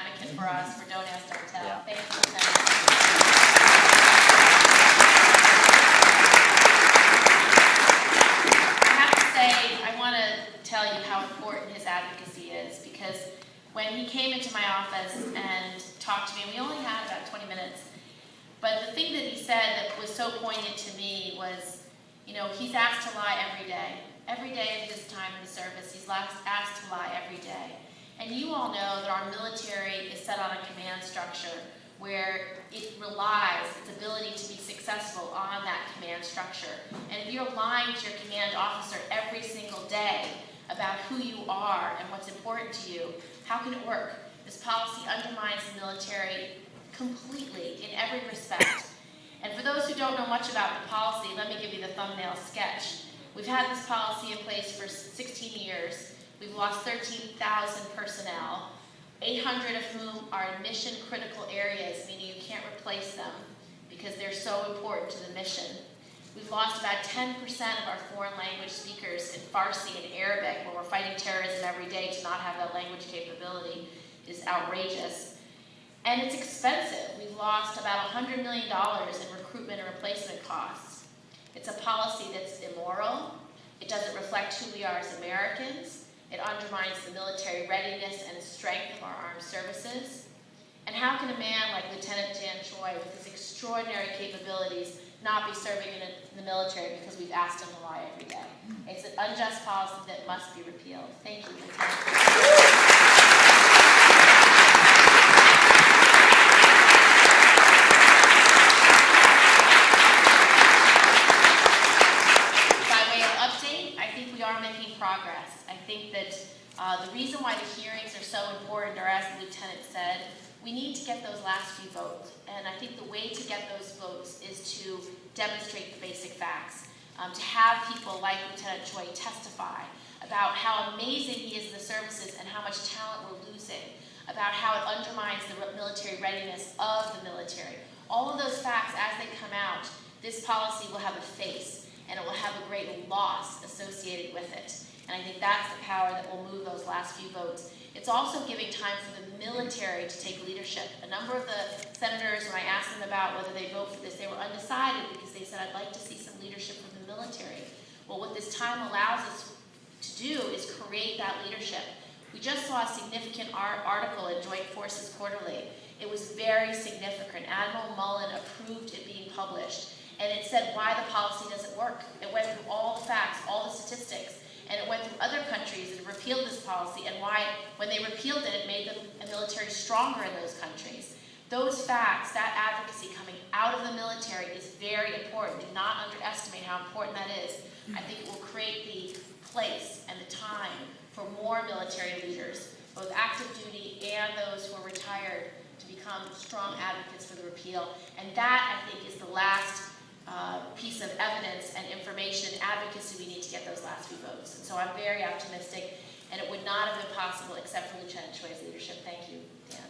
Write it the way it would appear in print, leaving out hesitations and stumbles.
advocate for us for Don't Ask, Don't Tell. Yeah. Thank you, Lieutenant. I have to say, I want to tell you how important his advocacy is, because when he came into my office and talked to me, we only had about 20 minutes, but the thing that he said that was so poignant to me was, you know, he's asked to lie every day. Every day of his time in the service, he's asked to lie every day. And you all know that our military is set on a command structure where it relies, its ability to be successful on that command structure. And if you're lying to your command officer every single day about who you are and what's important to you, how can it work? This policy undermines the military completely in every respect. And for those who don't know much about the policy, let me give you the thumbnail sketch. We've had this policy in place for 16 years. We've lost 13,000 personnel, 800 of whom are in mission critical areas, meaning you can't replace them because they're so important to the mission. We've lost about 10% of our foreign language speakers in Farsi and Arabic, where we're fighting terrorism every day. To not have that language capability is outrageous. And it's expensive. We've lost about $100 million in recruitment and replacement costs. It's a policy that's immoral. It doesn't reflect who we are as Americans. It undermines the military readiness and strength of our armed services. And how can a man like Lieutenant Dan Choi, with his extraordinary capabilities, not be serving in the military because we've asked him to lie every day? It's an unjust policy that must be repealed. Thank you, Lieutenant. Progress. I think that the reason why the hearings are so important, or as the Lieutenant said, we need to get those last few votes. And I think the way to get those votes is to demonstrate the basic facts, to have people like Lieutenant Choi testify about how amazing he is in the services and how much talent we're losing, about how it undermines the military readiness of the military. All of those facts, as they come out, this policy will have a face, and it will have a great loss associated with it. And I think that's the power that will move those last few votes. It's also giving time for the military to take leadership. A number of the senators, when I asked them about whether they vote for this, they were undecided because they said, I'd like to see some leadership from the military. Well, what this time allows us to do is create that leadership. We just saw a significant article in Joint Forces Quarterly. It was very significant. Admiral Mullen approved it being published. And it said why the policy doesn't work. It went through all the facts, all the statistics, and it went through other countries that repealed this policy, and why, when they repealed it, it made the military stronger in those countries. Those facts, that advocacy coming out of the military is very important. Do not underestimate how important that is. I think it will create the place and the time for more military leaders, both active duty and those who are retired, to become strong advocates for the repeal. And that, I think, is the last piece of evidence and information and advocacy we need to get those last few votes. And so I'm very optimistic, and it would not have been possible except for Lieutenant Choi's leadership. Thank you, Dan.